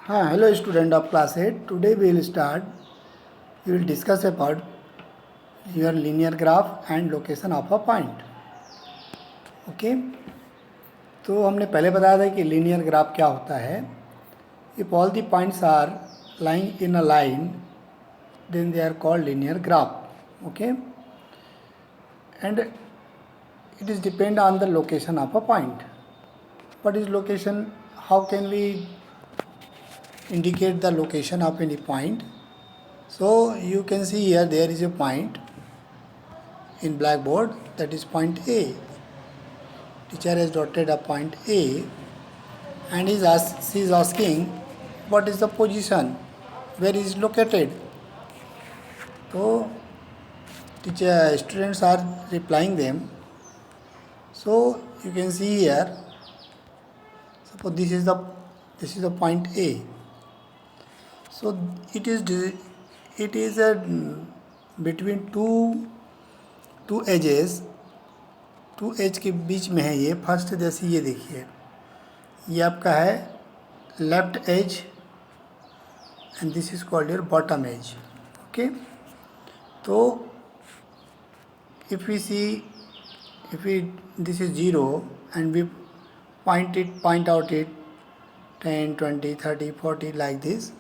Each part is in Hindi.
Hello student of class 8. Today we will start. We will discuss about your linear graph and location of a point. Okay. तो हमने पहले बताया था कि linear graph क्या होता है. If all the points are lying in a line, then they are called linear graph. Okay. And it is depend on the location of a point. What is location? How can we indicate the location of any point? So you can see here there is a point in blackboard, that is point A. Teacher has dotted a point A and she is asking what is the position, where is it located. So students are replying them. So you can see here, suppose this is the point A. So it is between two edges. Two edge के बीच में है ये. फर्स्ट जैसे ये देखिए, ये आपका है left edge and this is called your bottom edge. Okay. तो if we this is 0 and we point out it 10 20 30 40 like this,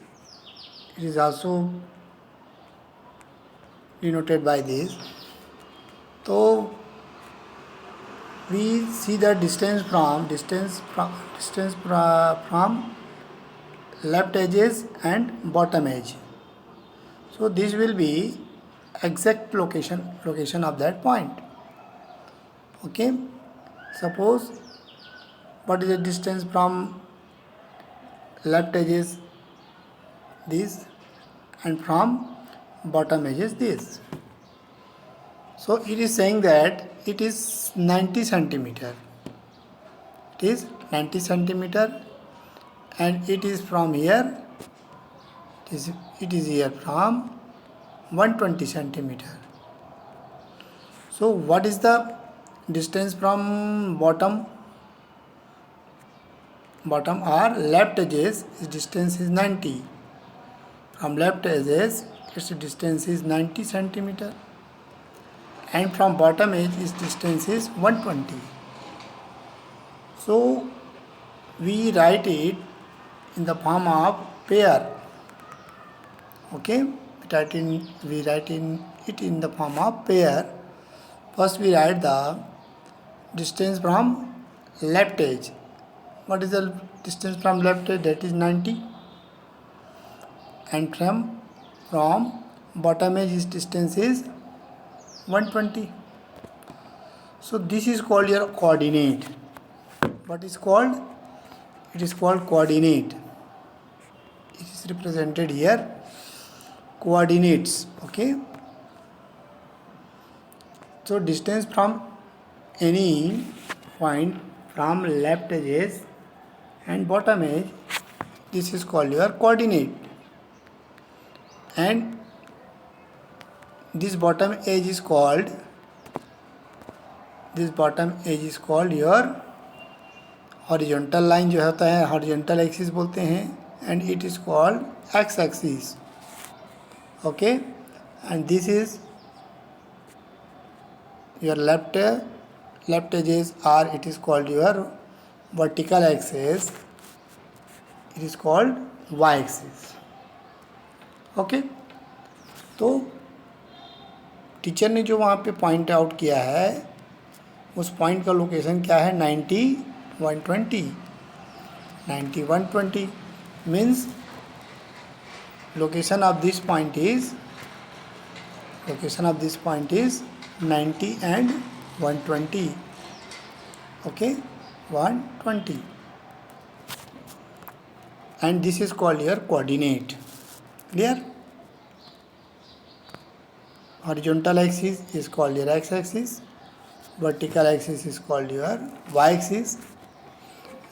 it is also denoted by this. So we see the distance from left edges and bottom edge. So this will be exact location of that point. Okay. Suppose what is the distance from left edges this and from bottom edges this. So it is saying that it is 90 centimeter. It is 90 centimeter and it is from here. It is here from 120 centimeter. So what is the distance from bottom? Bottom or left edges, its distance is 90. From left edges, its distance is 90 centimeter. And from bottom edge its distance is 120. So we write it in the form of pair. Okay, we write it in the form of pair. First we write the distance from left edge. What is the distance from left edge? That is 90. And from bottom edge its distance is 120. So this is called your coordinate. What is called? It is called coordinate. It is represented here, coordinates. Okay. So distance from any point from left edges and bottom edge, this is called your coordinate. And this bottom edge is called your horizontal line जो होता है, horizontal axis बोलते हैं, and it is called x axis. Okay. And this is your left edges, or it is called your vertical axis. It is called y axis. Okay. तो टीचर ने जो वहाँ पे पॉइंट आउट किया है उस पॉइंट का लोकेशन क्या है? 90 120 means location of this point is 90 and 120. Okay, 120. And this is called your coordinate. Clear? Horizontal axis is called your x axis, vertical axis is called your y axis.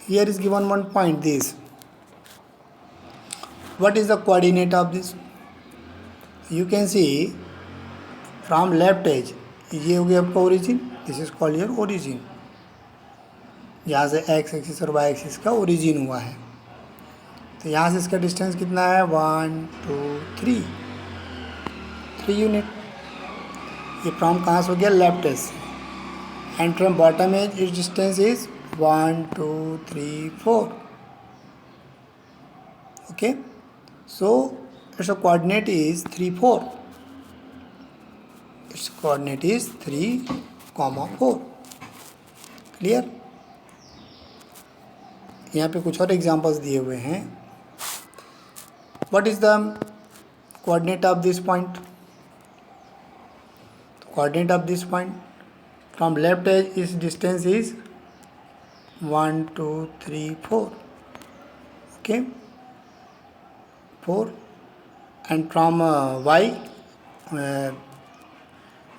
Here is given one point, this. What is the coordinate of this? You can see from left edge, ये हो गया आपका origin, this is called your origin. यहाँ से x axis और y axis का origin हुआ है. तो यहाँ से इसका डिस्टेंस कितना है 1 2 3 3 यूनिट। ये फ्रॉम कहाँ से हो गया, लेफ्ट एज से। एंड फ्रॉम बॉटम एज इस distance is 1 2 3 4। Okay, so its coordinate is 3 4। Its coordinate is 3, 4। Clear. यहाँ पे कुछ और एग्जांपल्स दिए हुए हैं। What is the coordinate of this point? Coordinate of this point from left edge इस distance is 1 2 3 4। Okay, 4। And from Y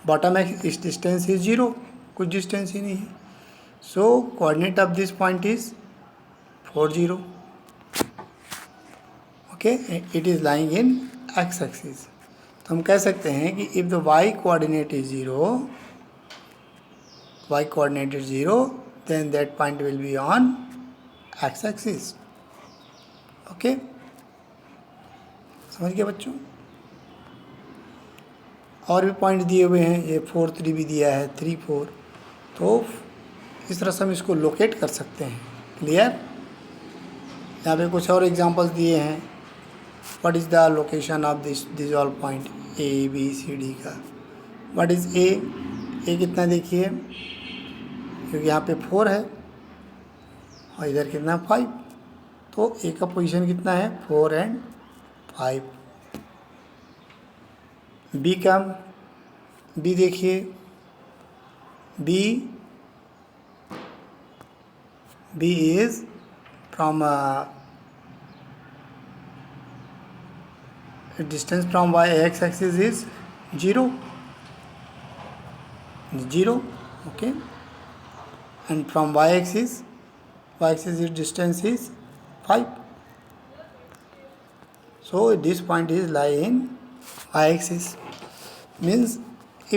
bottom X इस डिस्टेंस इज 0, कुछ डिस्टेंस ही नहीं है। So coordinate of this point is 4 0। Okay, it is lying in X axis. तो हम कह सकते हैं कि if the Y coordinate is 0, y coordinate is 0, then that point will be on x axis. Okay, समझ गए बच्चों? और भी पॉइंट दिए हुए हैं, ये 4 3 भी दिया है, 3 4। तो इस तरह से हम इसको लोकेट कर सकते हैं। क्लियर। यहाँ पे कुछ और एग्जांपल्स दिए हैं। What is the location of this all point A B C D का? What is A? ए कितना देखिए, क्योंकि यहाँ पे 4 है और इधर कितना 5, तो ए का पोजीशन कितना है 4 एंड 5। बी का, बी देखिए, B is from distance from Y X axis is 0 0। Okay, and from y-axis its distance is 5. So this point is lie in y-axis. Means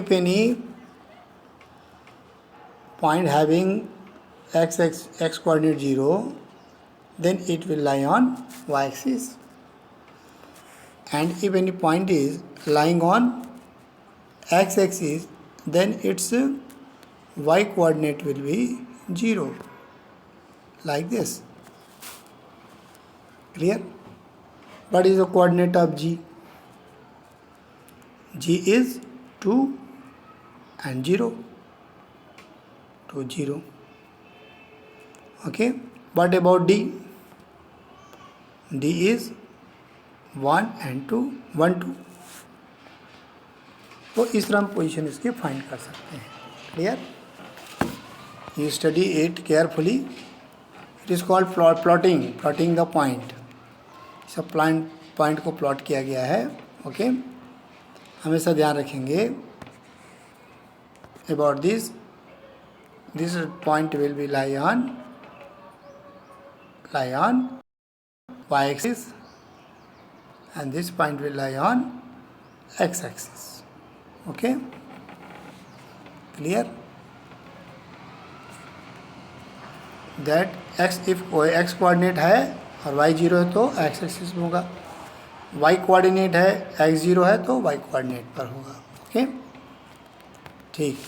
if any point having x coordinate 0, then it will lie on y-axis. And if any point is lying on x-axis, then its y coordinate will be 0, like this. Clear? What is the coordinate of G? G is 2 and 0, 2 0. Okay, what about D? D is 1 and 2, 1 2. तो इस तरह हम पोजीशन इसके फाइंड कर सकते हैं। Clear? You study it carefully. It is called plotting the point. सब पॉइंट को प्लॉट किया गया है। ओके, हमेशा ध्यान रखेंगे about this point will be lie on y-axis and this point will lie on x-axis. Okay, clear? That x if x coordinate है और y 0 है तो x एक्सिस में होगा, y कोऑर्डिनेट है x 0 है तो y कोऑर्डिनेट पर होगा। ओके, ठीक।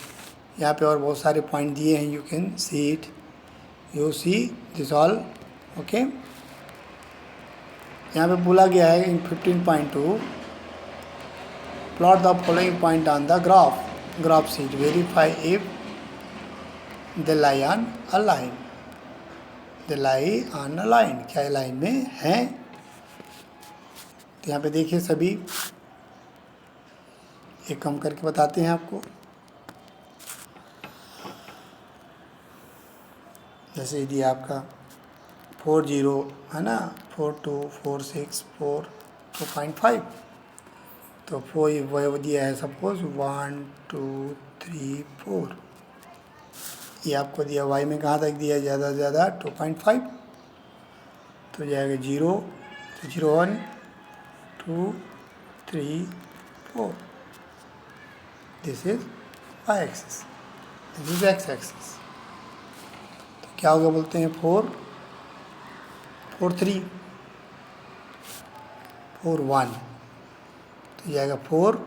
यहाँ पे और बहुत सारे पॉइंट दिए हैं, you can see it, you see this all. Okay, यहाँ पे बोला गया है इन 15.2 plot the following point on the graph sheet, verify if they lie on a line. They lie on a line, क्या लाइन में हैं? तो यहाँ पे देखिए सभी एक कम करके बताते हैं आपको। जैसे यदि आपका 4 0 है ना, 4 2 4 6 4 2.5, तो 4 वो दिया है सपोज 1 2 3 4, ये आपको दिया y में कहाँ तक दिया है, ज़्यादा से ज़्यादा 2.5, तो जाएगा 0 0 1 2 3 4। This is y axis, this is x axis. तो क्या होगा बोलते हैं 4 4 3 4 1, तो ये आएगा 4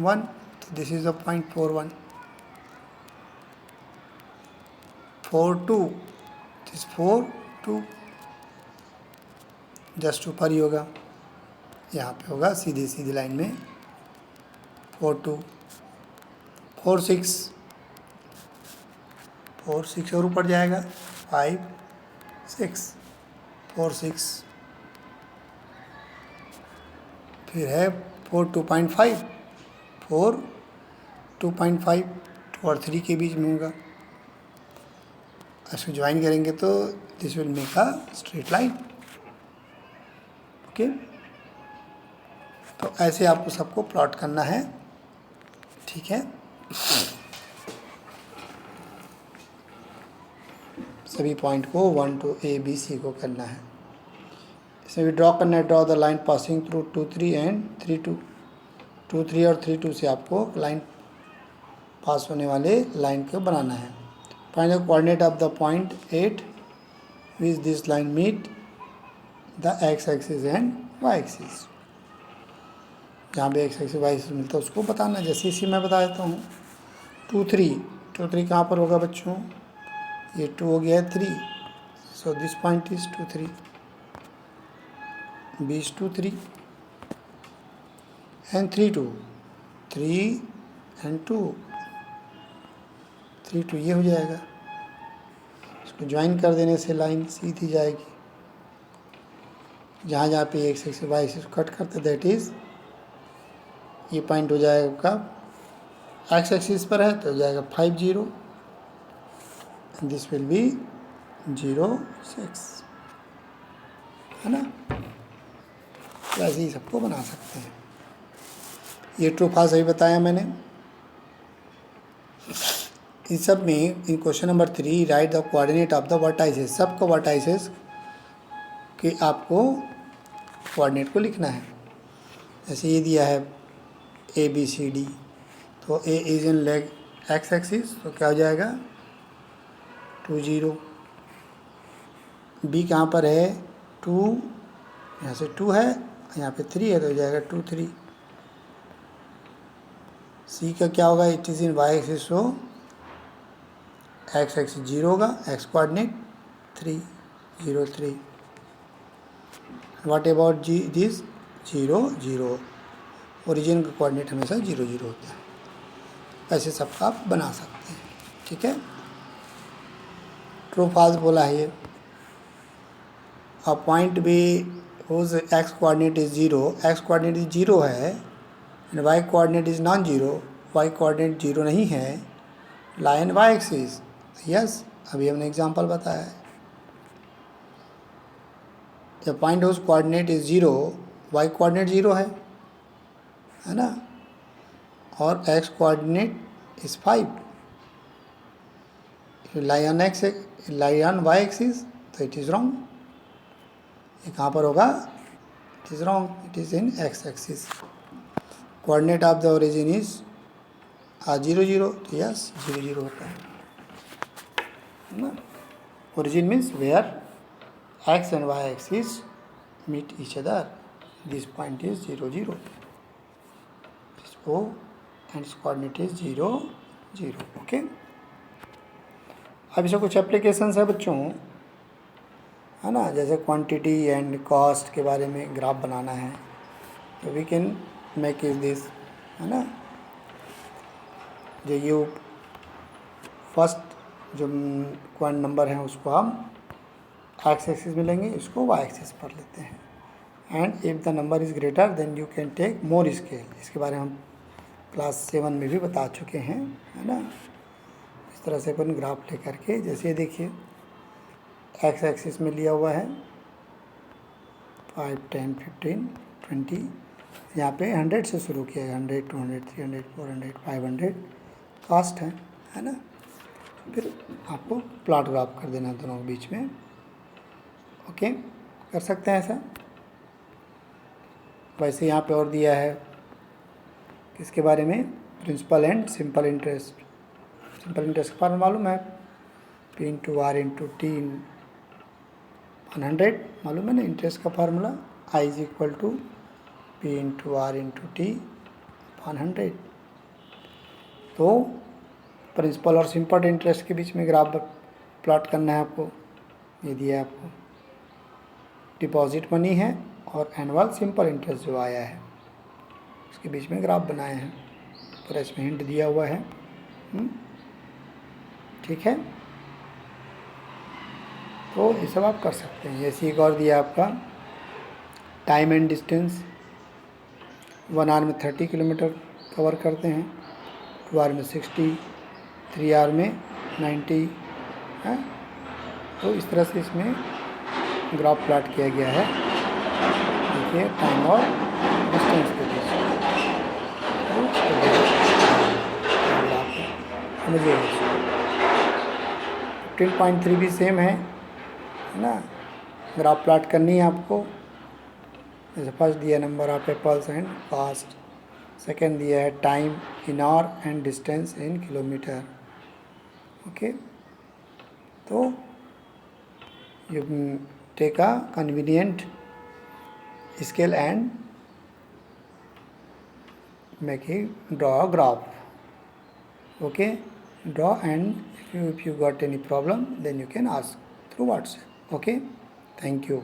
1, तो this is the point 4 1। 4 2, this 4 2, just ऊपर ही होगा, यहाँ पे होगा सीधी सीधी लाइन में 4 2। 4 6, 4 6 और ऊपर जाएगा 5 6, 4 6, फिर है 4 2.5, 4 2.5, 2 और 3 के बीच में होगा। इसको ज्वाइन करेंगे तो this will make a straight line. Okay, तो ऐसे आपको सबको प्लॉट करना है, ठीक है। सभी पॉइंट को 1 to A B C को करना है। इसमें भी ड्रॉ करना है, draw the line passing through 2 3 and 3 2। 2 3 और 3 2 से आपको लाइन पास होने वाले लाइन को बनाना है। Find the coordinate of the point 8 which this line meet the X axis and Y axis. जहाँ भी एक्स एक्सिस वाई एक्सिस मिलता है उसको बताना। जैसे इसी मैं बता देता हूँ 2 3 कहाँ पर होगा बच्चों, ये 2 हो गया है 3, so this point is 2 3, B is 2 3 and 3 2, 3 and 2, 3 2 ये हो जाएगा। इसको ज्वाइन कर देने से लाइन सीधी जाएगी। जहाँ जहाँ पे X axis Y axis cut करते दैट इज ये पॉइंट हो जाएगा आपका एक्स एक्सिस पर है तो हो जाएगा 5 0 एंड दिस विल बी 0 6, है ना। तो ऐसे ही सबको बना सकते हैं। ये ट्रू फॉल्स अभी बताया मैंने। इन सब में in question number 3 write the coordinate of the vertices, सबको वर्टाइसेस के आपको कोऑर्डिनेट को लिखना है। जैसे ये दिया है A B C D, तो A is in leg x axis, तो क्या हो जाएगा 2 0। B कहाँ पर है 2, यहाँ से 2 है, यहाँ पे 3 है तो हो जाएगा 2 3। C का क्या होगा, it is in Y axis, so X axis 0 होगा, X coordinate 3 0 3। What about G, this 0 0, origin का कोऑर्डिनेट हमेशा 0 0 होता है। ऐसे सबका आप बना सकते हैं, ठीक है। ट्रू फॉल्स बोला है ये। A point B whose x coordinate is 0, x coordinate is 0 है and y coordinate is non zero, y coordinate 0 नहीं है, lie on y axis, yes, अभी हमने एग्जांपल बताया है। A point whose coordinate is 0, y coordinate 0 है ना, और x coordinate is 5, if you lie on y axis तो it is wrong। ये कहाँ पर होगा, it is wrong, it is in X axis. Coordinate of the origin is 0 0, तो यस 0 0 होता है ना। Origin means where X and Y axis meet each other, this point is 0 0, this O and its coordinate is 0 0। Okay, अब इसमें कुछ एप्लीकेशंस है बच्चों, है ना। जैसे क्वांटिटी एंड कॉस्ट के बारे में ग्राफ बनाना है तो we can make is this, है ना। जो ये फर्स्ट जो क्वांट नंबर है उसको हम एक्स एक्सिस में लेंगे, इसको वाई एक्सिस पर लेते हैं। And if the number is greater than you can take more scale, इसके बारे में हम क्लास 7 में भी बता चुके हैं, है ना। इस तरह से अपन ग्राफ लेकर के, जैसे ये देखिए एक्स एक्सिस में लिया हुआ है 5 10 15 20, यहाँ पे 100 से शुरू किया है, 100 200 300 400 500 कास्ट है ना। फिर आपको प्लॉट ग्राफ कर देना दोनों के बीच में। ओके, कर सकते हैं ऐसा। वैसे यहाँ पे और दिया है किसके बारे में, principal and simple interest. Simple interest का फार्मूला मालूम है, P into R into T 100 मालूम है ना इंटरेस्ट का formula. I is equal to P into R into T upon 100। तो प्रिंसिपल और सिंपल इंटरेस्ट के बीच में ग्राफ प्लॉट करना है आपको। ये दिया है आपको, डिपॉजिट मनी है और एनुअल सिंपल इंटरेस्ट जो आया है उसके बीच में ग्राफ बनाए हैं, पूरा इसमें हिंट दिया हुआ है। ठीक है, तो ये सब आप कर सकते हैं। जैसे एक और दिया आपका टाइम एंड डिस्टेंस, 1 आवर में 30 किलोमीटर कवर करते हैं, 2 आवर में 60, 3 आवर में 90 है। तो इस तरह से इसमें ग्राफ प्लॉट किया गया है। देखिए टाइम और डिस्टेंस के बीच समझिए। 15.3 भी सेम है ना। ग्राफ प्लॉट करनी है आपको। जैसे फर्स्ट दिया number of apples and cost, second दिया है time in hour and distance in kilometre. Okay, तो you take a convenient scale and make it draw a graph. Okay, draw, and if you got any problem then you can ask through WhatsApp. Okay, thank you.